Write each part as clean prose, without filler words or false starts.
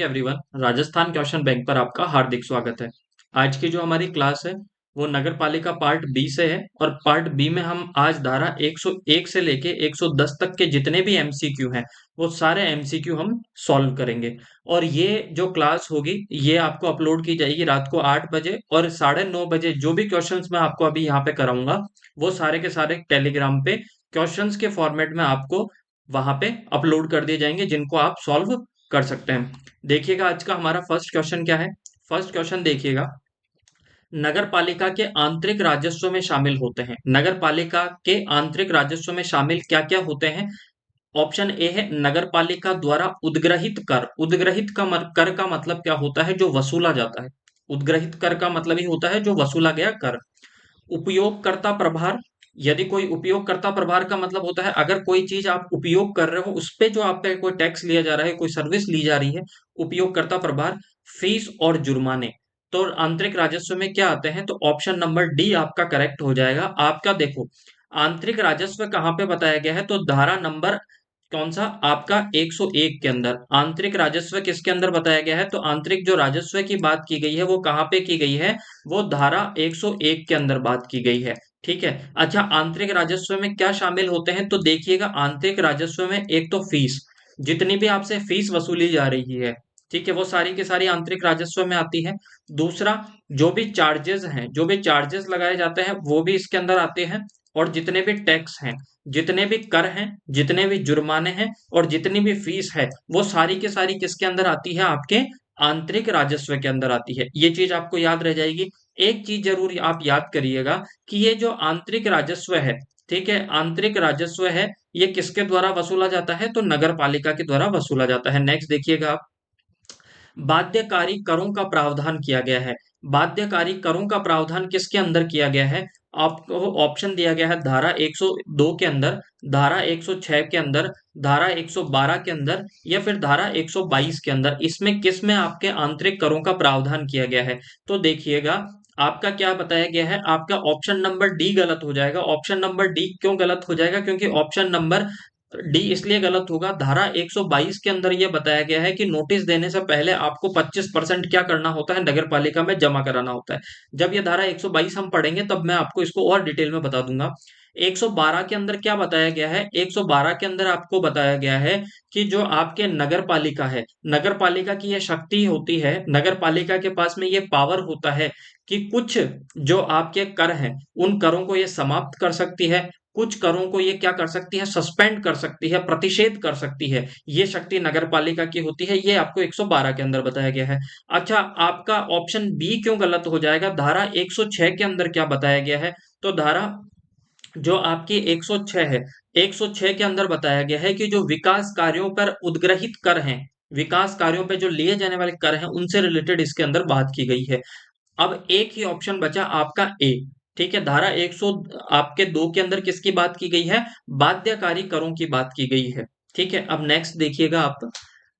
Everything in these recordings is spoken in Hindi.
Morning everyone. Rajasthan question bank पर आपका हार्दिक स्वागत है। आज की जो हमारी क्लास है वो नगर पालिका पार्ट बी से है और पार्ट बी में हम आज धारा 101 से लेके 110 तक के जितने भी एमसीक्यू हैं वो सारे एमसीक्यू हम सॉल्व करेंगे। और ये जो क्लास होगी ये आपको अपलोड की जाएगी रात को 8 बजे और 9:30 बजे। जो भी क्वेश्चंस मैं आपको अभी यहाँ पे कराऊंगा वो सारे के सारे टेलीग्राम पे क्वेश्चंस के फॉर्मेट में आपको वहां पे अपलोड कर दिए जाएंगे, जिनको आप सॉल्व कर सकते हैं। देखिएगा आज का हमारा फर्स्ट क्वेश्चन क्या है। फर्स्ट क्वेश्चन देखिएगा, नगर पालिका के आंतरिक राजस्व में शामिल होते हैं। नगर पालिका के आंतरिक राजस्व में शामिल क्या क्या होते हैं। ऑप्शन ए है नगर पालिका द्वारा उद्ग्रहित कर। उद्ग्रहित कर का मतलब क्या होता है, जो वसूला जाता है। उद्ग्रहित कर का मतलब ही होता है जो वसूला गया कर। उपयोगकर्ता प्रभार, यदि कोई उपयोगकर्ता प्रभार का मतलब होता है अगर कोई चीज आप उपयोग कर रहे हो उस पे जो आप पे कोई टैक्स लिया जा रहा है, कोई सर्विस ली जा रही है, उपयोगकर्ता प्रभार। फीस और जुर्माने, तो आंतरिक राजस्व में क्या आते हैं, तो ऑप्शन नंबर डी आपका करेक्ट हो जाएगा। आपका देखो आंतरिक राजस्व कहाँ पे बताया गया है, तो धारा नंबर कौन सा आपका 101 के अंदर आंतरिक राजस्व किसके अंदर बताया गया है, तो आंतरिक जो राजस्व की बात की गई है वो कहाँ पे की गई है, वो धारा 101 के अंदर बात की गई है। ठीक है। अच्छा, आंतरिक राजस्व में क्या शामिल होते हैं, तो देखिएगा आंतरिक राजस्व में एक तो फीस, जितनी भी आपसे फीस वसूली जा रही है, ठीक है, वो सारी की सारी आंतरिक राजस्व में आती है। दूसरा, जो भी चार्जेस हैं, जो भी चार्जेस लगाए जाते हैं वो भी इसके अंदर आते हैं। और जितने भी टैक्स हैं, जितने भी कर हैं, जितने भी जुर्माने हैं और जितनी भी फीस है, वो सारी की सारी किसके अंदर आती है, आपके आंतरिक राजस्व के अंदर आती है। ये चीज आपको याद रह जाएगी। एक चीज जरूर आप याद करिएगा कि ये जो आंतरिक राजस्व है, ठीक है, आंतरिक राजस्व है, ये किसके द्वारा वसूला जाता है, तो नगर पालिका के द्वारा वसूला जाता है। नेक्स्ट देखिएगा आप, बाध्यकारी करों का प्रावधान किया गया है। बाध्यकारी करों का प्रावधान किसके अंदर किया गया है, आपको ऑप्शन दिया गया है धारा 102 के अंदर, धारा 106 के अंदर, धारा 112 के अंदर या फिर धारा 122 के अंदर। इसमें किस में आपके आंतरिक करों का प्रावधान किया गया है, तो देखिएगा आपका क्या बताया गया है, आपका ऑप्शन नंबर डी गलत हो जाएगा। ऑप्शन नंबर डी क्यों गलत हो जाएगा, क्योंकि ऑप्शन नंबर डी इसलिए गलत होगा, धारा 122 के अंदर यह बताया गया है कि नोटिस देने से पहले आपको 25% क्या करना होता है, नगर पालिका में जमा कराना होता है। जब यह धारा 122 हम पढ़ेंगे तब मैं आपको इसको और डिटेल में बता दूंगा। 112 के अंदर क्या बताया गया है, 112 के अंदर आपको बताया गया है कि जो आपके नगर पालिका है, नगर पालिका की यह शक्ति होती है, नगर पालिका के पास में ये पावर होता है कि कुछ जो आपके कर हैं उन करों को ये समाप्त कर सकती है, कुछ करों को ये क्या कर सकती है, सस्पेंड कर सकती है, प्रतिषेध कर सकती है। ये शक्ति नगर पालिका की होती है, ये आपको 112 के अंदर बताया गया है। अच्छा, आपका ऑप्शन बी क्यों गलत हो जाएगा, धारा 106 के अंदर क्या बताया गया है, तो धारा जो आपकी 106 है, 106 के अंदर बताया गया है कि जो विकास कार्यों पर उद्ग्रहित कर हैं, विकास कार्यों पे जो लिए जाने वाले कर हैं उनसे रिलेटेड इसके अंदर बात की गई है। अब एक ही ऑप्शन बचा आपका ए। ठीक है, धारा 100 आपके 2 के अंदर किसकी बात की गई है, बाध्यकारी करों की बात की गई है। ठीक है, अब नेक्स्ट देखिएगा आप,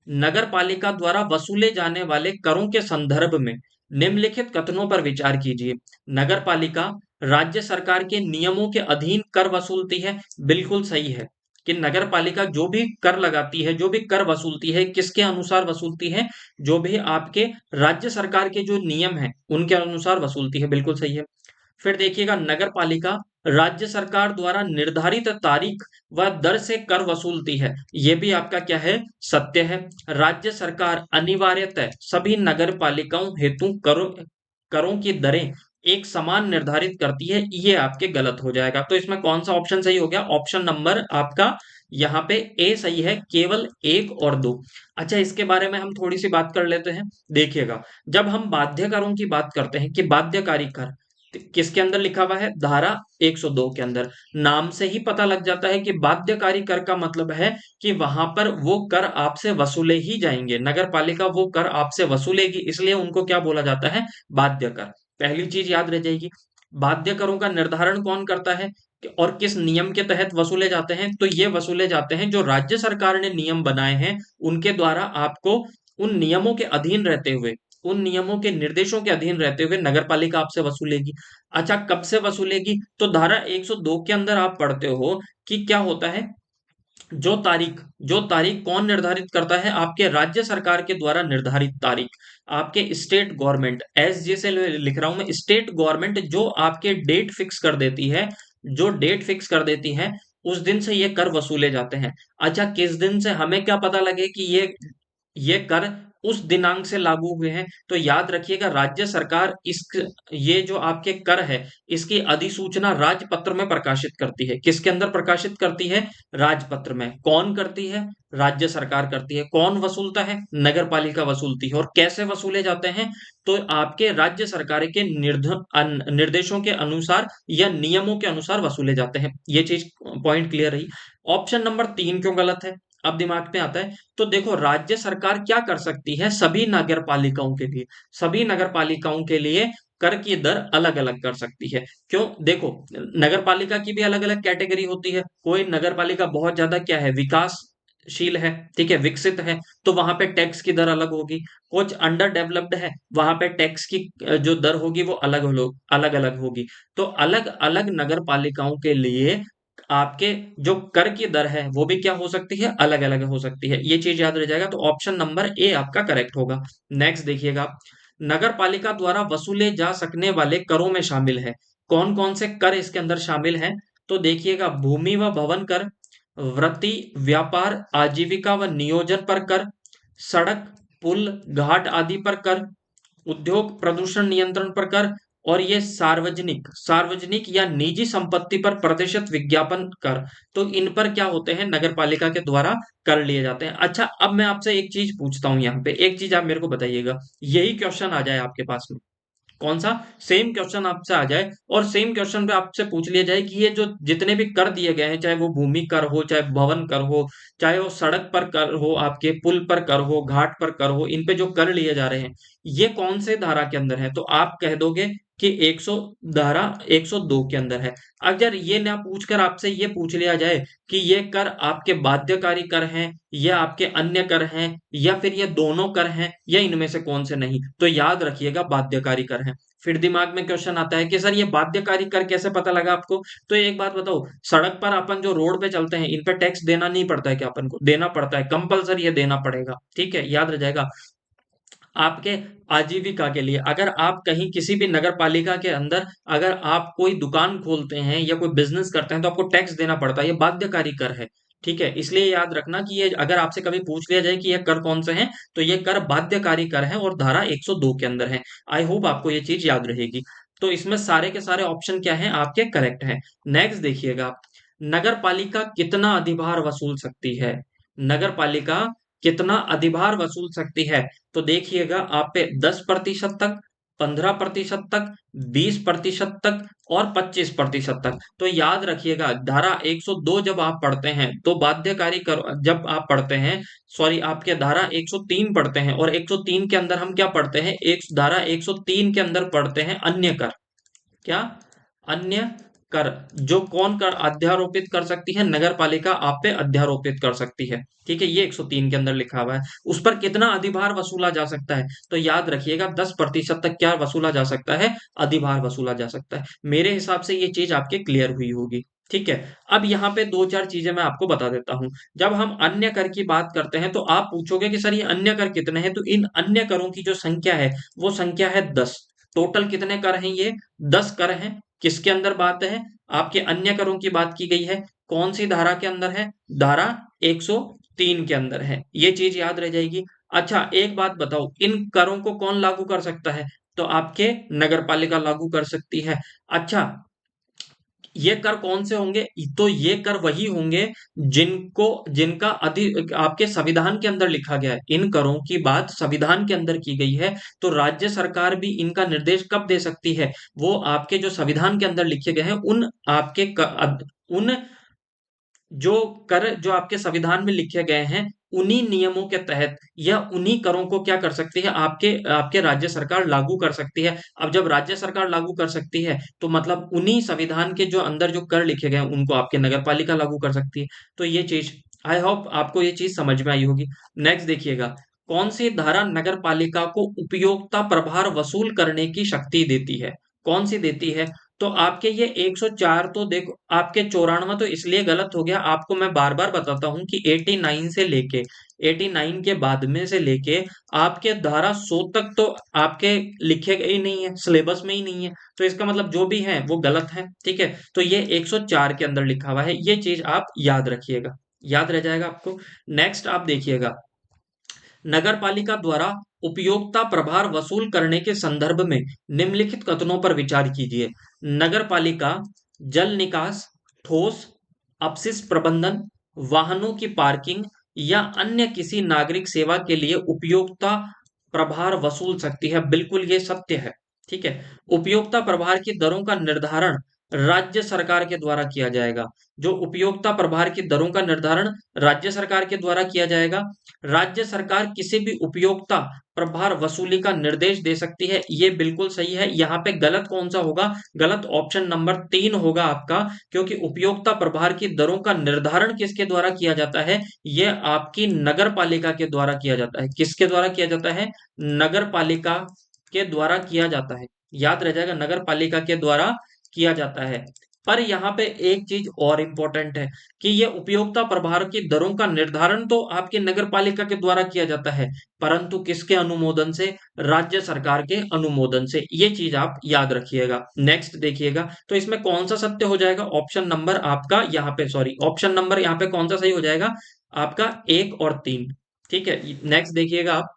नगर पालिका द्वारा वसूले जाने वाले करों के संदर्भ में निम्नलिखित कथनों पर विचार कीजिए। नगर पालिका राज्य सरकार के नियमों के अधीन कर वसूलती है, बिल्कुल सही है कि नगर पालिका जो भी कर लगाती है, जो भी कर वसूलती है, किसके अनुसार वसूलती है, जो भी आपके राज्य सरकार के जो नियम हैं उनके अनुसार वसूलती है, बिल्कुल सही है। फिर देखिएगा, नगर पालिका राज्य सरकार द्वारा निर्धारित तारीख व दर से कर वसूलती है, ये भी आपका क्या है, सत्य है। राज्य सरकार अनिवार्यतः सभी नगर पालिकाओं हेतु करों की दरें एक समान निर्धारित करती है, ये आपके गलत हो जाएगा। तो इसमें कौन सा ऑप्शन सही हो गया, ऑप्शन नंबर आपका यहाँ पे ए सही है, केवल एक और दो। अच्छा, इसके बारे में हम थोड़ी सी बात कर लेते हैं। देखिएगा, जब हम बाध्य करों की बात करते हैं कि बाध्यकारी कर किसके अंदर लिखा हुआ है, धारा 102 के अंदर, नाम से ही पता लग जाता है कि बाध्यकारी कर का मतलब है कि वहां पर वो कर आपसे वसूले ही जाएंगे, नगर पालिका वो कर आपसे वसूलेगी, इसलिए उनको क्या बोला जाता है, बाध्य कर। पहली चीज याद रह जाएगी। बाध्य करों का निर्धारण कौन करता है और किस नियम के तहत वसूले जाते हैं, तो ये वसूले जाते हैं जो राज्य सरकार ने नियम बनाए हैं उनके द्वारा, आपको उन नियमों के अधीन रहते हुए, उन नियमों के निर्देशों के अधीन रहते हुए नगर पालिका आपसे वसूलेगी। अच्छा, कब से वसूलेगी, तो धारा 102 के अंदर आप पढ़ते हो कि क्या होता है, जो तारीख कौन निर्धारित करता है? आपके राज्य सरकार के द्वारा निर्धारित तारीख। आपके स्टेट गवर्नमेंट, एस जैसे लिख रहा हूं मैं, स्टेट गवर्नमेंट जो आपके डेट फिक्स कर देती है, जो डेट फिक्स कर देती है, उस दिन से ये कर वसूले जाते हैं। अच्छा, किस दिन से हमें क्या पता लगे कि ये कर उस दिनांक से लागू हुए हैं? तो याद रखिएगा, राज्य सरकार इस ये जो आपके कर है, इसकी अधिसूचना राजपत्र में प्रकाशित करती है। किसके अंदर प्रकाशित करती है? राजपत्र में। कौन करती है? राज्य सरकार करती है। कौन वसूलता है? नगर पालिका वसूलती है। और कैसे वसूले जाते हैं? तो आपके राज्य सरकार के निर्देशों के अनुसार या नियमों के अनुसार वसूले जाते हैं। ये चीज पॉइंट क्लियर रही। ऑप्शन नंबर 3 क्यों गलत है? अब दिमाग में आता है। तो देखो, राज्य सरकार क्या कर सकती है सभी नगर पालिकाओं के लिए? सभी नगर पालिकाओं के लिए कर की दर अलग अलग कर सकती है। क्यों? देखो, नगर पालिका की भी अलग अलग कैटेगरी होती है। कोई नगर पालिका बहुत ज्यादा क्या है, विकासशील है, ठीक है, विकसित है, तो वहां पे टैक्स की दर अलग होगी। कुछ अंडर डेवलप्ड है, वहां पे टैक्स की जो दर होगी वो अलग अलग होगी। तो अलग अलग नगर पालिकाओं के लिए आपके जो कर की दर है वो भी क्या हो सकती है, अलग अलग हो सकती है। ये चीज याद रह जाएगा। तो ऑप्शन नंबर ए आपका करेक्ट होगा। नेक्स्ट देखिएगा, नगर पालिका द्वारा वसूले जा सकने वाले करों में शामिल है। कौन कौन से कर इसके अंदर शामिल हैं? तो देखिएगा, भूमि व भवन कर, वृत्ति, व्यापार, आजीविका व नियोजन पर कर, सड़क, पुल, घाट आदि पर कर, उद्योग प्रदूषण नियंत्रण पर कर, और ये सार्वजनिक सार्वजनिक या निजी संपत्ति पर प्रतिशत विज्ञापन कर। तो इन पर क्या होते हैं, नगर पालिका के द्वारा कर लिए जाते हैं। अच्छा, अब मैं आपसे एक चीज पूछता हूं, यहाँ पे एक चीज आप मेरे को बताइएगा, यही क्वेश्चन आ जाए आपके पास में, कौन सा सेम क्वेश्चन आपसे आ जाए और सेम क्वेश्चन पे आपसे पूछ लिया जाए कि ये जो जितने भी कर दिए गए हैं, चाहे वो भूमि कर हो, चाहे भवन कर हो, चाहे वो सड़क पर कर हो, आपके पुल पर कर हो, घाट पर कर हो, इन पे जो कर लिए जा रहे हैं, ये कौन से धारा के अंदर है? तो आप कह दोगे कि 100 धारा 102 के अंदर है। अगर ये ना पूछकर आपसे ये पूछ लिया जाए कि ये कर आपके बाध्यकारी कर हैं या आपके अन्य कर हैं या फिर ये दोनों कर हैं या इनमें से कौन से नहीं, तो याद रखिएगा बाध्यकारी कर हैं। फिर दिमाग में क्वेश्चन आता है कि सर ये बाध्यकारी कर कैसे पता लगा आपको? तो एक बात बताओ, सड़क पर अपन जो रोड पे चलते हैं, इन पे टैक्स देना नहीं पड़ता है क्या? अपन को देना पड़ता है, कंपलसरी ये देना पड़ेगा, ठीक है, याद रह जाएगा। आपके आजीविका के लिए, अगर आप कहीं किसी भी नगर पालिका के अंदर अगर आप कोई दुकान खोलते हैं या कोई बिजनेस करते हैं, तो आपको टैक्स देना पड़ता है, ये बाध्यकारी कर है, ठीक है। इसलिए याद रखना कि ये अगर आपसे कभी पूछ लिया जाए कि ये कर कौन से हैं, तो ये कर बाध्यकारी कर है और धारा 102 के अंदर है। आई होप आपको ये चीज याद रहेगी। तो इसमें सारे के सारे ऑप्शन क्या हैं आपके, करेक्ट हैं। नेक्स्ट देखिएगा आप, नगर पालिका कितना अधिभार वसूल सकती है? नगर पालिका कितना अधिभार वसूल सकती है? तो देखिएगा, आप पे 10% तक, 15% तक, 20% तक और 25% तक। तो याद रखिएगा, धारा 102 जब आप पढ़ते हैं तो बाध्यकारी कर, जब आप पढ़ते हैं, सॉरी, आपके धारा 103 पढ़ते हैं, और 103 के अंदर हम क्या पढ़ते हैं, एक धारा 103 के अंदर पढ़ते हैं अन्य कर। क्या? अन्य कर। जो कौन कर अध्यारोपित कर सकती है? नगर पालिका आप पे अध्यारोपित कर सकती है, ठीक है, ये 103 के अंदर लिखा हुआ है। उस पर कितना अधिभार वसूला जा सकता है? तो याद रखिएगा, 10% तक क्या वसूला जा सकता है? अधिभार वसूला जा सकता है। मेरे हिसाब से ये चीज आपके क्लियर हुई होगी, ठीक है। अब यहाँ पे दो चार चीजें मैं आपको बता देता हूं। जब हम अन्य कर की बात करते हैं, तो आप पूछोगे कि सर ये अन्य कर कितने हैं? तो इन अन्य करों की जो संख्या है, वो संख्या है 10। टोटल कितने कर हैं ये? 10 कर हैं। किसके अंदर बात है? आपके अन्य करों की बात की गई है। कौन सी धारा के अंदर है? धारा 103 के अंदर है। ये चीज याद रह जाएगी। अच्छा, एक बात बताओ, इन करों को कौन लागू कर सकता है? तो आपके नगर पालिका लागू कर सकती है। अच्छा, ये कर कौन से होंगे? तो ये कर वही होंगे जिनको जिनका आपके संविधान के अंदर लिखा गया है। इन करों की बात संविधान के अंदर की गई है। तो राज्य सरकार भी इनका निर्देश कब दे सकती है? वो आपके जो संविधान के अंदर लिखे गए हैं, उन जो कर जो आपके संविधान में लिखे गए हैं, उन्हीं नियमों के तहत या उन्हीं करों को क्या कर सकती है, आपके आपके राज्य सरकार लागू कर सकती है। अब जब राज्य सरकार लागू कर सकती है, तो मतलब उन्हीं संविधान के जो अंदर जो कर लिखे गए हैं, उनको आपके नगर पालिका लागू कर सकती है। तो ये चीज, आई होप आपको ये चीज समझ में आई होगी। नेक्स्ट देखिएगा, कौन सी धारा नगर पालिका को उपयोगिता प्रभार वसूल करने की शक्ति देती है? कौन सी देती है? तो आपके ये 104 तो देखो, आपके 94 तो इसलिए गलत हो गया, आपको मैं बार बार बताता हूं कि 89 से लेके 89 के बाद में से लेके आपके धारा 100 तक तो आपके लिखे गए ही नहीं है, सिलेबस में ही नहीं है। तो इसका मतलब जो भी है वो गलत है, ठीक है। तो ये 104 के अंदर लिखा हुआ है, ये चीज आप याद रखिएगा, याद रह जाएगा आपको। नेक्स्ट आप देखिएगा, नगर पालिका द्वारा उपयोगिता प्रभार वसूल करने के संदर्भ में निम्नलिखित कथनों पर विचार कीजिए। नगर पालिका जल निकास, ठोस अपशिष्ट प्रबंधन, वाहनों की पार्किंग या अन्य किसी नागरिक सेवा के लिए उपयोगिता प्रभार वसूल सकती है। बिल्कुल ये सत्य है, ठीक है। उपयोगिता प्रभार की दरों का निर्धारण राज्य सरकार के द्वारा किया जाएगा। जो उपयोगिता प्रभार की दरों का निर्धारण राज्य सरकार के द्वारा किया जाएगा। राज्य सरकार किसी भी उपयोगिता प्रभार वसूली का निर्देश दे सकती है, ये बिल्कुल सही है। यहाँ पे गलत कौन सा होगा? गलत ऑप्शन नंबर 3 होगा आपका, क्योंकि उपयोगिता प्रभार की दरों का निर्धारण किसके द्वारा किया जाता है? ये आपकी नगर पालिका के द्वारा किया जाता है। किसके द्वारा किया जाता है? नगर पालिका के द्वारा किया जाता है। याद रह जाएगा, नगर पालिका के द्वारा किया जाता है। पर यहाँ पे एक चीज और इंपॉर्टेंट है कि ये उपयोगिता प्रभार की दरों का निर्धारण तो आपके नगर पालिका के द्वारा किया जाता है, परंतु किसके अनुमोदन से? राज्य सरकार के अनुमोदन से। ये चीज आप याद रखिएगा। नेक्स्ट देखिएगा, तो इसमें कौन सा सत्य हो जाएगा? ऑप्शन नंबर आपका यहाँ पे, सॉरी, ऑप्शन नंबर यहाँ पे कौन सा सही हो जाएगा? आपका 1 और 3, ठीक है। नेक्स्ट देखिएगा आप,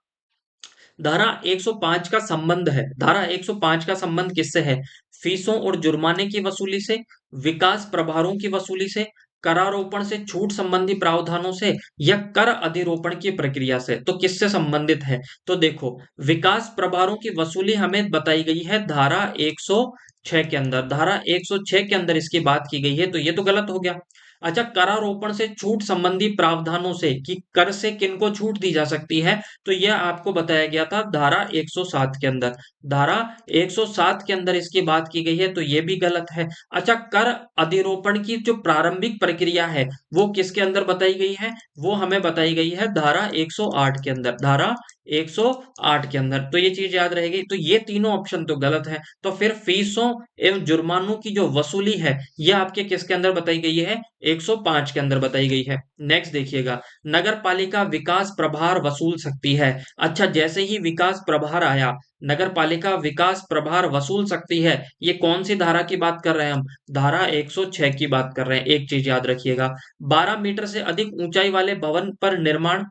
धारा 105 का संबंध है, धारा 105 का संबंध किससे है? फीसों और जुर्माने की वसूली से, विकास प्रभारों की वसूली से, करारोपण से छूट संबंधी प्रावधानों से, या कर अधिरोपण की प्रक्रिया से। तो किससे संबंधित है? तो देखो, विकास प्रभारों की वसूली हमें बताई गई है धारा 106 के अंदर, धारा 106 के अंदर इसकी बात की गई है, तो ये तो गलत हो गया। अच्छा, करारोपण से छूट संबंधी प्रावधानों से, कि कर से किनको छूट दी जा सकती है, तो यह आपको बताया गया था धारा 107 के अंदर। धारा 107 के अंदर इसकी बात की गई है, तो यह भी गलत है। अच्छा, कर अधिरोपण की जो प्रारंभिक प्रक्रिया है वो किसके अंदर बताई गई है? वो हमें बताई गई है धारा 108 के अंदर, धारा 108 के अंदर। तो ये चीज याद रहेगी। तो ये तीनों ऑप्शन तो गलत है। तो फिर फीसों एवं जुर्मानों की जो वसूली है ये आपके किसके अंदर बताई गई है? 105 के अंदर बताई गई है। नेक्स्ट देखिएगा, नगर पालिका विकास प्रभार वसूल सकती है। अच्छा, जैसे ही विकास प्रभार आया, नगर पालिका विकास प्रभार वसूल सकती है, ये कौन सी धारा की बात कर रहे हैं हम? धारा 106 की बात कर रहे हैं। एक चीज याद रखिएगा, 12 मीटर से अधिक ऊंचाई वाले भवन पर निर्माण,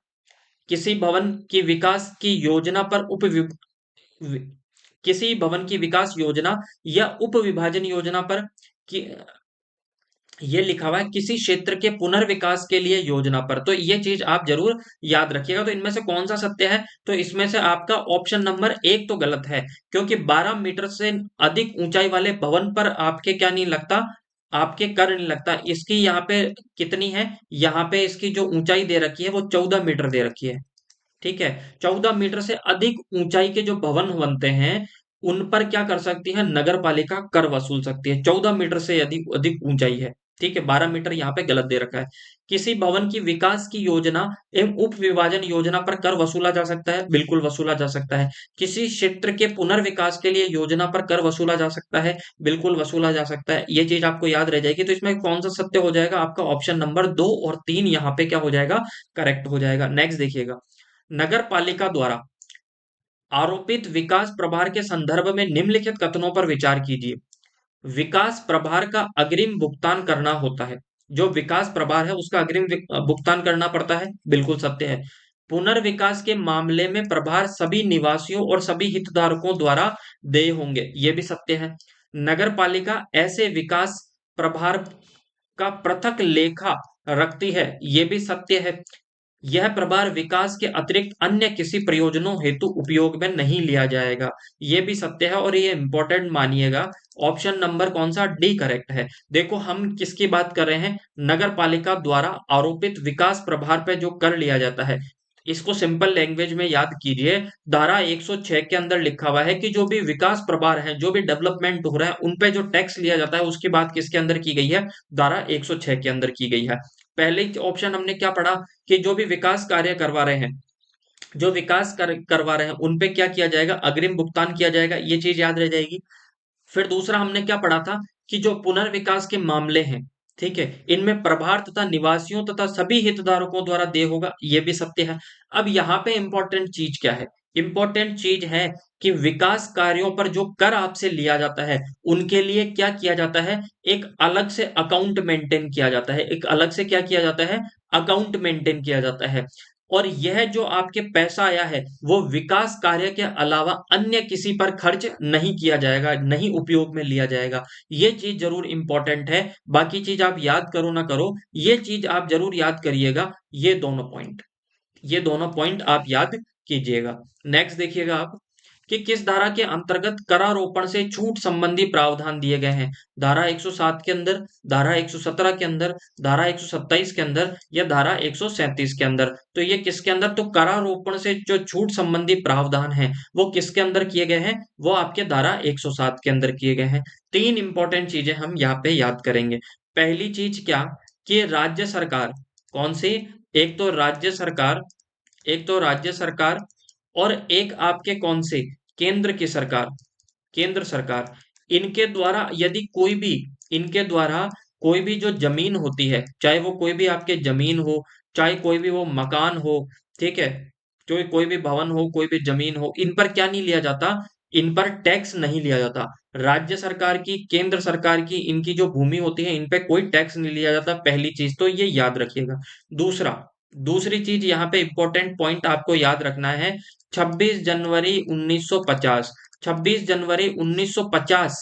किसी भवन की विकास की योजना पर किसी भवन की विकास योजना या उप विभाजन योजना पर, कि ये लिखा हुआ है किसी क्षेत्र के पुनर्विकास के लिए योजना पर। तो ये चीज आप जरूर याद रखिएगा। तो इनमें से कौन सा सत्य है? तो इसमें से आपका ऑप्शन नंबर 1 तो गलत है, क्योंकि 12 मीटर से अधिक ऊंचाई वाले भवन पर आपके क्या नहीं लगता? आपके कर नहीं लगता। इसकी यहाँ पे कितनी है? यहाँ पे इसकी जो ऊंचाई दे रखी है वो 14 मीटर दे रखी है, ठीक है। 14 मीटर से अधिक ऊंचाई के जो भवन बनते हैं उन पर क्या कर सकती है नगर पालिका? कर वसूल सकती है। 14 मीटर से अधिक अधिक ऊंचाई है, ठीक है। 12 मीटर यहाँ पे गलत दे रखा है। किसी भवन की विकास की योजना एवं उप विभाजन योजना पर कर वसूला जा सकता है, बिल्कुल वसूला जा सकता है। किसी क्षेत्र के पुनर्विकास के लिए योजना पर कर वसूला जा सकता है, बिल्कुल वसूला जा सकता है। ये चीज आपको याद रह जाएगी। तो इसमें कौन सा सत्य हो जाएगा? आपका ऑप्शन नंबर 2 और 3 यहाँ पे क्या हो जाएगा? करेक्ट हो जाएगा। नेक्स्ट देखिएगा, नगर पालिका द्वारा आरोपित विकास प्रभार के संदर्भ में निम्नलिखित कथनों पर विचार कीजिए। विकास प्रभार का अग्रिम भुगतान करना होता है। जो विकास प्रभार है उसका अग्रिम भुगतान करना पड़ता है, बिल्कुल सत्य है। पुनर्विकास के मामले में प्रभार सभी निवासियों और सभी हितधारकों द्वारा देय होंगे, ये भी सत्य है। नगर पालिका ऐसे विकास प्रभार का पृथक लेखा रखती है, ये भी सत्य है। यह प्रभार विकास के अतिरिक्त अन्य किसी प्रयोजनों हेतु उपयोग में नहीं लिया जाएगा, ये भी सत्य है। और ये इंपॉर्टेंट मानिएगा, ऑप्शन नंबर कौन सा? डी करेक्ट है। देखो, हम किसकी बात कर रहे हैं? नगर पालिका द्वारा आरोपित विकास प्रभार पे जो कर लिया जाता है, इसको सिंपल लैंग्वेज में याद कीजिए। धारा 106 के अंदर लिखा हुआ है कि जो भी विकास प्रभार है, जो भी डेवलपमेंट हो रहा है, उन पे जो टैक्स लिया जाता है, उसकी बात किसके अंदर की गई है? धारा 106 के अंदर की गई है। पहले ऑप्शन हमने क्या पढ़ा? कि जो भी विकास कार्य करवा रहे हैं, जो विकास करवा रहे हैं उन पे क्या किया जाएगा? अग्रिम भुगतान किया जाएगा, ये चीज याद रह जाएगी। फिर दूसरा हमने क्या पढ़ा था कि जो पुनर्विकास के मामले हैं, ठीक है, इनमें प्रभार तथा निवासियों तथा सभी हितधारकों द्वारा देय होगा, ये भी सत्य है। अब यहाँ पे इंपॉर्टेंट चीज क्या है? इंपॉर्टेंट चीज है कि विकास कार्यों पर जो कर आपसे लिया जाता है उनके लिए क्या किया जाता है, एक अलग से अकाउंट मेंटेन किया जाता है, एक अलग से क्या किया जाता है, अकाउंट मेंटेन किया जाता है। और यह जो आपके पैसा आया है वो विकास कार्य के अलावा अन्य किसी पर खर्च नहीं किया जाएगा, नहीं उपयोग में लिया जाएगा। ये चीज जरूर इंपॉर्टेंट है। बाकी चीज आप याद करो ना करो, ये चीज आप जरूर याद करिएगा। ये दोनों पॉइंट, ये दोनों पॉइंट आप याद कीजिएगा। नेक्स्ट देखिएगा आप कि किस धारा के अंतर्गत करारोपण से छूट संबंधी प्रावधान दिए गए हैं। धारा 107 के अंदर, धारा 117 के अंदर, धारा 127 के अंदर या धारा 137 के अंदर। तो ये किसके अंदर, तो करारोपण से जो छूट संबंधी प्रावधान है वो किसके अंदर किए गए हैं, वो आपके धारा 107 के अंदर किए गए हैं। तीन इंपॉर्टेंट चीजें हम यहाँ पे याद करेंगे। पहली चीज क्या, कि राज्य सरकार, कौन सी, एक तो राज्य सरकार, एक तो राज्य सरकार और एक आपके कौन से, केंद्र की सरकार, केंद्र सरकार, इनके द्वारा यदि कोई भी, इनके द्वारा कोई भी जो जमीन होती है, चाहे वो कोई भी आपके जमीन हो, चाहे कोई भी वो मकान हो, ठीक है, जो कोई भी भवन हो, कोई भी जमीन हो, इन पर क्या नहीं लिया जाता, इन पर टैक्स नहीं लिया जाता। राज्य सरकार की, केंद्र सरकार की, इनकी जो भूमि होती है इन पे कोई टैक्स नहीं लिया जाता। पहली चीज तो ये याद रखिएगा। दूसरा, दूसरी चीज यहाँ पे इंपॉर्टेंट पॉइंट आपको याद रखना है, 26 जनवरी 1950, 26 जनवरी 1950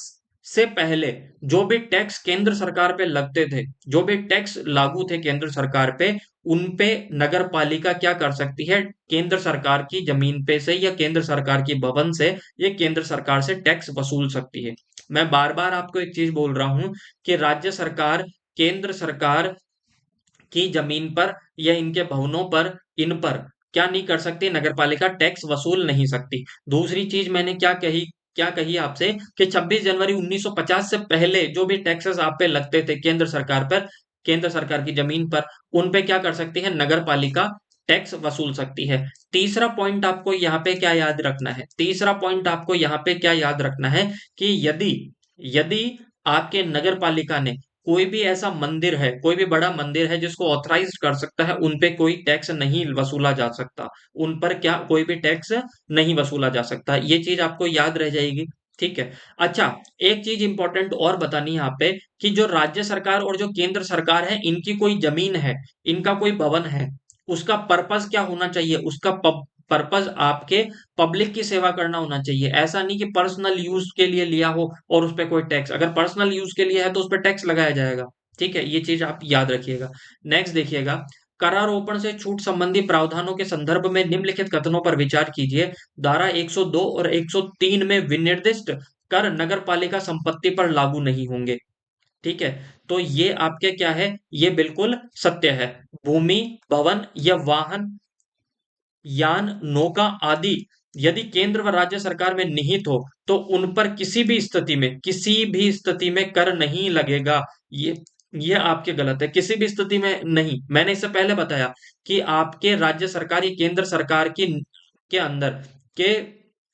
से पहले जो भी टैक्स केंद्र सरकार पे लगते थे, जो भी टैक्स लागू थे केंद्र सरकार पे, उन पे नगर पालिका क्या कर सकती है, केंद्र सरकार की जमीन पे से या केंद्र सरकार की भवन से ये केंद्र सरकार से टैक्स वसूल सकती है। मैं बार बार आपको एक चीज बोल रहा हूं कि राज्य सरकार केंद्र सरकार की जमीन पर या इनके भवनों पर, इन पर क्या नहीं कर सकती, नगर पालिका टैक्स वसूल नहीं सकती। दूसरी चीज मैंने क्या कही, क्या कही आपसे कि 26 जनवरी 1950 से पहले जो भी टैक्सेस आप पे लगते थे केंद्र सरकार पर, केंद्र सरकार की जमीन पर, उन पे क्या कर सकती है, नगर पालिका टैक्स वसूल सकती है। तीसरा पॉइंट आपको यहाँ पे क्या याद रखना है, तीसरा पॉइंट आपको यहाँ पे क्या याद रखना है कि यदि, यदि आपके नगर पालिका ने कोई भी ऐसा मंदिर है, कोई भी बड़ा मंदिर है जिसको ऑथराइज कर सकता है, उन पे कोई टैक्स नहीं वसूला जा सकता, उन पर क्या कोई भी टैक्स नहीं वसूला जा सकता। ये चीज आपको याद रह जाएगी, ठीक है। अच्छा, एक चीज इंपॉर्टेंट और बतानी है यहाँ पे कि जो राज्य सरकार और जो केंद्र सरकार है इनकी कोई जमीन है, इनका कोई भवन है, उसका पर्पस क्या होना चाहिए, उसका पर्पस आपके पब्लिक की सेवा करना होना चाहिए। ऐसा नहीं कि पर्सनल यूज के लिए लिया हो और उस पर कोई टैक्स, अगर पर्सनल यूज के लिए है तो उस पर टैक्स लगाया जाएगा, ठीक है, ये चीज आप याद रखिएगा। नेक्स्ट देखिएगा, करारोपण से छूट संबंधी प्रावधानों के संदर्भ में निम्नलिखित कथनों पर विचार कीजिए। धारा 102 और 103 में विनिर्दिष्ट कर नगर पालिका संपत्ति पर लागू नहीं होंगे, ठीक है। तो ये आपके क्या है, ये बिल्कुल सत्य है। भूमि, भवन या वाहन, यान, नौका आदि यदि केंद्र व राज्य सरकार में निहित हो तो उन पर किसी भी स्थिति में, किसी भी स्थिति में कर नहीं लगेगा। ये आपके गलत है, किसी भी स्थिति में नहीं। मैंने इससे पहले बताया कि आपके राज्य सरकार या केंद्र सरकार की के अंदर के,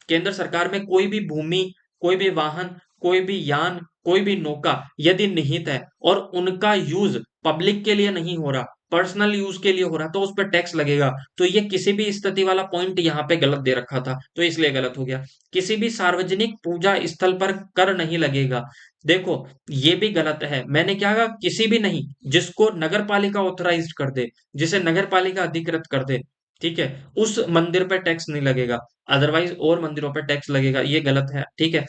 केंद्र सरकार में कोई भी भूमि, कोई भी वाहन, कोई भी यान, कोई भी नौका यदि निहित है और उनका यूज पब्लिक के लिए नहीं हो रहा, पर्सनल यूज के लिए हो रहा, तो उस पर टैक्स लगेगा। तो ये किसी भी स्थिति वाला पॉइंट यहाँ पे गलत दे रखा था, तो इसलिए गलत हो गया। किसी भी सार्वजनिक पूजा स्थल पर कर नहीं लगेगा, देखो ये भी गलत है। मैंने क्या कहा, किसी भी नहीं, जिसको नगर पालिका ऑथराइज कर दे, जिसे नगर पालिका अधिकृत कर दे, ठीक है, उस मंदिर पर टैक्स नहीं लगेगा, अदरवाइज और मंदिरों पर टैक्स लगेगा, ये गलत है, ठीक है।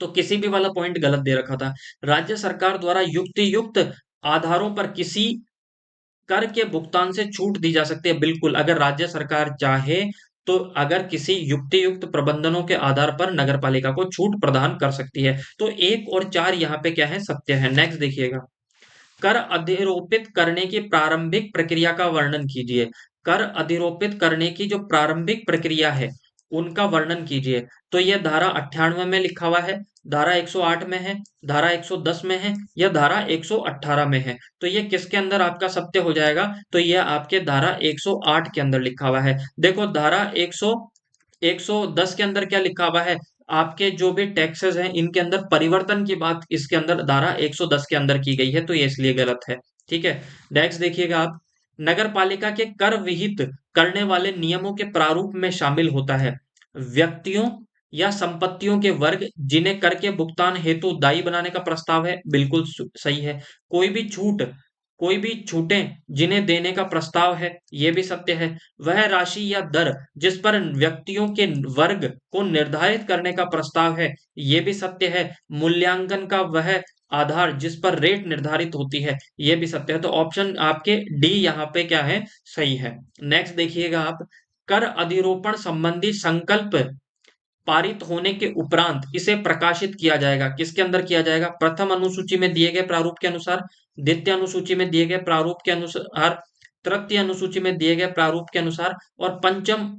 तो किसी भी वाला पॉइंट गलत दे रखा था। राज्य सरकार द्वारा युक्ति युक्त आधारों पर किसी कर के भुगतान से छूट दी जा सकती है, बिल्कुल, अगर राज्य सरकार चाहे तो अगर किसी युक्ति युक्त प्रबंधनों के आधार पर नगर पालिका को छूट प्रदान कर सकती है। तो 1 और 4 यहाँ पे क्या है, सत्य है। नेक्स्ट देखिएगा, कर अधिरोपित करने की प्रारंभिक प्रक्रिया का वर्णन कीजिए। कर अधिरोपित करने की जो प्रारंभिक प्रक्रिया है उनका वर्णन कीजिए। तो यह धारा 98 में लिखा हुआ है, धारा 108 में है, धारा 110 में है या धारा 118 में है। तो ये किसके अंदर आपका सत्य हो जाएगा, तो यह आपके धारा 108 के अंदर लिखा हुआ है। देखो धारा 110 के अंदर क्या लिखा हुआ है, आपके जो भी टैक्सेस हैं इनके अंदर परिवर्तन की बात इसके अंदर धारा 110 के अंदर की गई है, तो ये इसलिए गलत है। ठीक है, नेक्स्ट देखिएगा आप, नगर पालिका के कर विहित करने वाले नियमों के प्रारूप में शामिल होता है व्यक्तियों या संपत्तियों के वर्ग जिन्हें कर के भुगतान हेतु दायी बनाने का प्रस्ताव है, बिल्कुल सही है। कोई भी छूट, कोई भी छूटें जिन्हें देने का प्रस्ताव है, ये भी सत्य है। वह राशि या दर जिस पर व्यक्तियों के वर्ग को निर्धारित करने का प्रस्ताव है, ये भी सत्य है। मूल्यांकन का वह आधार जिस पर रेट निर्धारित होती है, ये भी सत्य है। तो ऑप्शन आपके डी यहाँ पे क्या है, सही है। नेक्स्ट देखिएगा आप, कर अधिरोपण संबंधी संकल्प पारित होने के उपरांत इसे प्रकाशित किया जाएगा। किसके अंदर किया जाएगा? प्रथम अनुसूची में दिए गए प्रारूप के अनुसार, द्वितीय अनुसूची में दिए गए प्रारूप के अनुसार, तृतीय अनुसूची में दिए गए प्रारूप के अनुसार और पंचम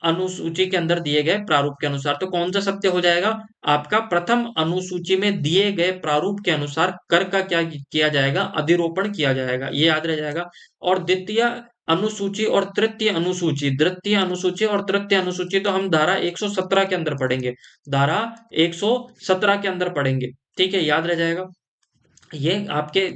अनुसूची के अंदर दिए गए प्रारूप के अनुसार। तो कौन सा सत्य हो जाएगा? आपका प्रथम अनुसूची में दिए गए प्रारूप के अनुसार कर का क्या किया जाएगा? अधिरोपण किया जाएगा, ये याद रह जाएगा। और द्वितीय अनुसूची और तृतीय अनुसूची, द्वितीय अनुसूची और तृतीय अनुसूची तो हम धारा 117 के अंदर पढ़ेंगे, धारा 117 के अंदर पढ़ेंगे। ठीक है, याद रह जाएगा। ये आपके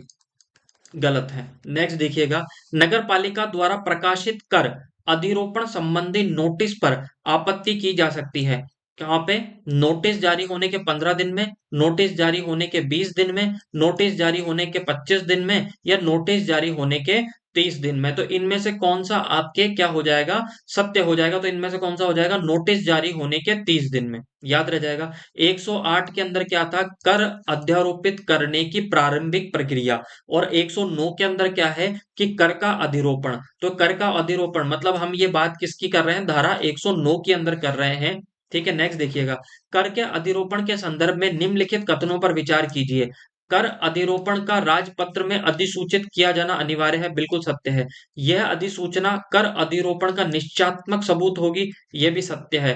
गलत है। नेक्स्ट देखिएगा, नगर पालिका द्वारा प्रकाशित कर अधिरोपण संबंधी नोटिस पर आपत्ति की जा सकती है। कहाँ पे? नोटिस जारी होने के 15 दिन में, नोटिस जारी होने के 20 दिन में, नोटिस जारी होने के 25 दिन में या नोटिस जारी होने के 30 दिन में। तो इनमें से कौन सा आपके क्या हो जाएगा? सत्य हो जाएगा। तो इनमें से कौन सा हो जाएगा? नोटिस जारी होने के 30 दिन में, याद रह जाएगा। 108 के अंदर क्या था? कर अध्यारोपित करने की प्रारंभिक प्रक्रिया। और 109 के अंदर क्या है कि कर का अधिरोपण। तो कर का अधिरोपण मतलब हम ये बात किसकी कर रहे हैं? धारा 109 के अंदर कर रहे हैं। ठीक है, नेक्स्ट देखिएगा, कर के अधिरोपण के संदर्भ में निम्नलिखित कथनों पर विचार कीजिए। कर अधिरोपण का राजपत्र में अधिसूचित किया जाना अनिवार्य है, बिल्कुल सत्य है। यह अधिसूचना कर अधिरोपण का निश्चयात्मक सबूत होगी, यह भी सत्य है।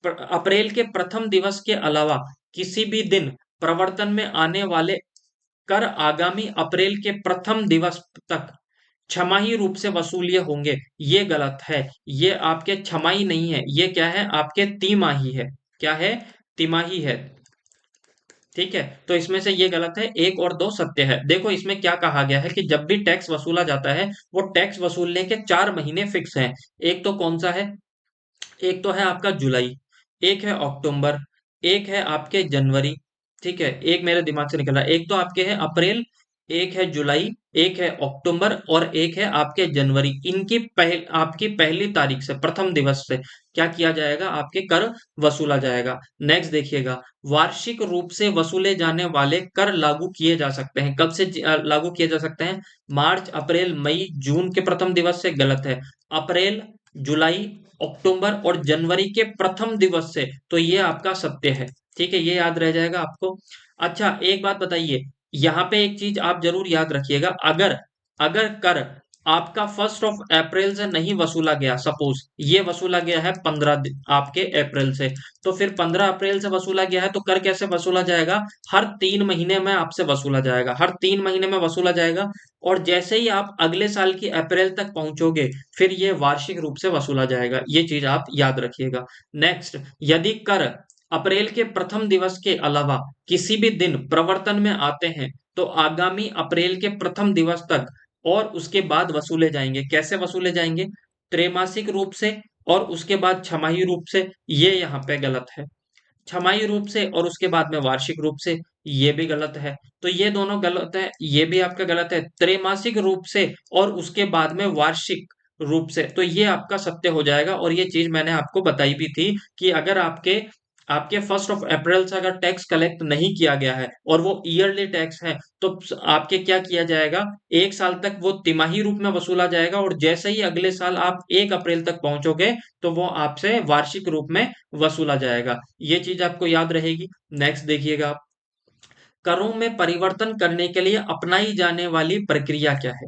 अप्रैल के प्रथम दिवस के अलावा किसी भी दिन प्रवर्तन में आने वाले कर आगामी अप्रैल के प्रथम दिवस तक छमाही रूप से वसूलिए होंगे, ये गलत है। ये आपके छमाही नहीं है, ये क्या है? आपके तिमाही है। क्या है? तिमाही है। ठीक है, तो इसमें से ये गलत है, एक और दो सत्य है। देखो इसमें क्या कहा गया है कि जब भी टैक्स वसूला जाता है, वो टैक्स वसूलने के 4 महीने फिक्स हैं। एक तो कौन सा है? एक तो है आपका जुलाई, एक है अक्टूबर, एक है आपके जनवरी। ठीक है, एक मेरे दिमाग से निकल रहा है, एक तो आपके है अप्रैल, एक है जुलाई, एक है अक्टूबर और एक है आपके जनवरी। इनकी आपकी पहली तारीख से, प्रथम दिवस से क्या किया जाएगा? आपके कर वसूला जाएगा। नेक्स्ट देखिएगा, वार्षिक रूप से वसूले जाने वाले कर लागू किए जा सकते हैं। कब से लागू किए जा सकते हैं? मार्च, अप्रैल, मई, जून के प्रथम दिवस से। गलत है। अप्रैल, जुलाई, अक्टूबर और जनवरी के प्रथम दिवस से, तो ये आपका सत्य है। ठीक है, ये याद रह जाएगा आपको। अच्छा, एक बात बताइए, यहाँ पे एक चीज आप जरूर याद रखिएगा, अगर अगर कर आपका 1 अप्रैल से नहीं वसूला गया, सपोज ये वसूला गया है 15 आपके अप्रैल से, तो फिर 15 अप्रैल से वसूला गया है तो कर कैसे वसूला जाएगा? हर 3 महीने में आपसे वसूला जाएगा, हर 3 महीने में वसूला जाएगा। और जैसे ही आप अगले साल की अप्रैल तक पहुंचोगे, फिर ये वार्षिक रूप से वसूला जाएगा। ये चीज आप याद रखिएगा। नेक्स्ट, यदि कर अप्रैल के प्रथम दिवस के अलावा किसी भी दिन प्रवर्तन में आते हैं, तो आगामी अप्रैल के प्रथम दिवस तक और उसके बाद वसूले जाएंगे। कैसे वसूले जाएंगे? त्रैमासिक रूप से और उसके बाद छमाही रूप से। ये यहाँ पे गलत है। छमाही रूप से और उसके बाद में वार्षिक रूप से, ये भी गलत है। तो ये दोनों गलत है, ये भी आपका गलत है। त्रैमासिक रूप से और उसके बाद में वार्षिक रूप से, तो ये आपका सत्य हो जाएगा। और ये चीज मैंने आपको बताई भी थी कि अगर आपके आपके 1 अप्रैल से अगर टैक्स कलेक्ट नहीं किया गया है और वो ईयरली टैक्स है, तो आपके क्या किया जाएगा? 1 साल तक वो तिमाही रूप में वसूला जाएगा और जैसे ही अगले साल आप 1 अप्रैल तक पहुंचोगे, तो वो आपसे वार्षिक रूप में वसूला जाएगा। ये चीज आपको याद रहेगी। नेक्स्ट देखिएगा आप, करों में परिवर्तन करने के लिए अपनाई जाने वाली प्रक्रिया क्या है?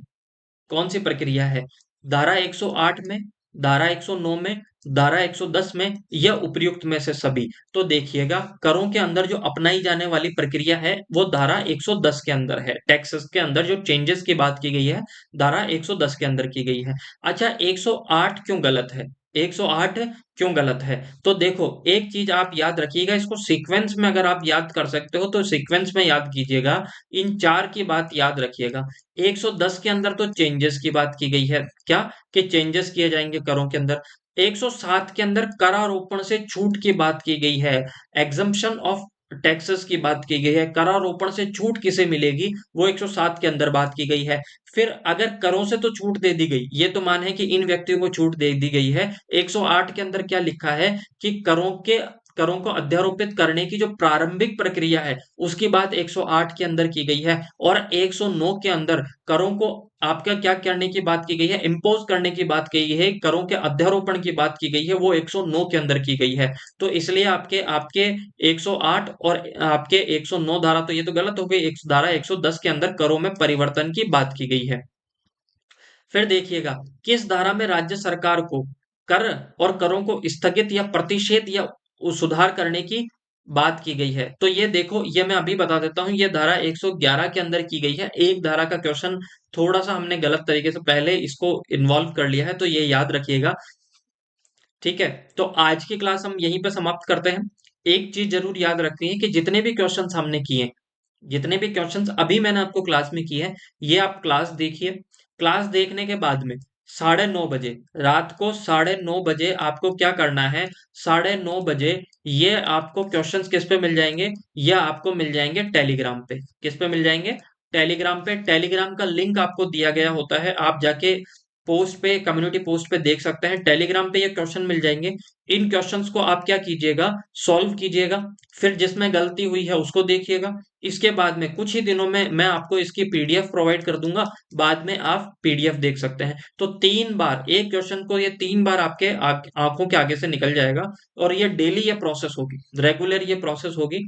कौन सी प्रक्रिया है? धारा 108 में, धारा 109 में, धारा 110 में या उपर्युक्त में से सभी? तो देखिएगा, करों के अंदर जो अपनाई जाने वाली प्रक्रिया है वो धारा 110 के अंदर है। टैक्सेस के अंदर जो चेंजेस की बात की गई है, धारा 110 के अंदर की गई है। अच्छा, 108 क्यों गलत है? 108 क्यों गलत है? तो देखो, एक चीज आप याद रखिएगा, इसको सीक्वेंस में अगर आप याद कर सकते हो तो सीक्वेंस में याद कीजिएगा। इन चार की बात याद रखिएगा। 110 के अंदर तो चेंजेस की बात की गई है, क्या कि चेंजेस किए जाएंगे करों के अंदर। 107 के अंदर करारोपण से छूट की बात की गई है, एग्जम्पशन ऑफ टैक्सेस की बात की गई है, करारोपण से छूट किसे मिलेगी, वो 107 के अंदर बात की गई है। फिर अगर करों से तो छूट दे दी गई, ये तो मान है कि इन व्यक्तियों को छूट दे दी गई है। 108 के अंदर क्या लिखा है कि करों को अध्यारोपित करने की जो प्रारंभिक प्रक्रिया है उसकी बात 108 के अंदर की गई है। और 109 के अंदर करों को आपका क्या करने की बात की गई है, इम्पोज करने की बात की गई है, करों के अध्यारोपण की बात की गई है, वो 109 के अंदर की गई है। तो इसलिए आपके आपके 108 और आपके 109 धारा, तो ये तो गलत हो गई। एक धारा 110 के अंदर करों में परिवर्तन की बात की गई है। फिर देखिएगा, किस धारा में राज्य सरकार को कर और करों को स्थगित या प्रतिषेध या सुधार करने की बात की गई है। तो ये देखो, ये मैं अभी बता देता हूं, ये धारा 111 के अंदर की गई है। एक धारा का क्वेश्चन थोड़ा सा हमने गलत तरीके से पहले इसको इन्वॉल्व कर लिया है, तो ये याद रखिएगा। ठीक है, तो आज की क्लास हम यहीं पे समाप्त करते हैं। एक चीज जरूर याद रखनी है कि जितने भी क्वेश्चंस हमने किए, जितने भी क्वेश्चंस अभी मैंने आपको क्लास में किए हैं, ये आप क्लास देखिए। क्लास देखने के बाद में 9:30 बजे, रात को 9:30 बजे आपको क्या करना है, 9:30 बजे ये आपको क्वेश्चंस किस पे मिल जाएंगे, ये आपको मिल जाएंगे टेलीग्राम पे। किस पे मिल जाएंगे? टेलीग्राम पे। टेलीग्राम का लिंक आपको दिया गया होता है, आप जाके पोस्ट पे, कम्युनिटी पोस्ट पे देख सकते हैं। टेलीग्राम पे ये क्वेश्चन मिल जाएंगे। इन क्वेश्चंस को आप क्या कीजिएगा, सॉल्व कीजिएगा। फिर जिसमें गलती हुई है उसको देखिएगा। इसके बाद में कुछ ही दिनों में मैं आपको इसकी पीडीएफ प्रोवाइड कर दूंगा, बाद में आप पीडीएफ देख सकते हैं। तो 3 बार एक क्वेश्चन को, ये 3 बार आपके आंखों के आगे से निकल जाएगा। और ये डेली ये प्रोसेस होगी, रेगुलर ये प्रोसेस होगी।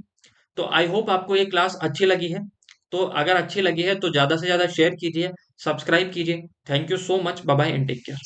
तो आई होप आपको ये क्लास अच्छी लगी है। तो अगर अच्छी लगी है तो ज्यादा से ज्यादा शेयर कीजिए, सब्सक्राइब कीजिए। Thank you so much, bye bye and take care.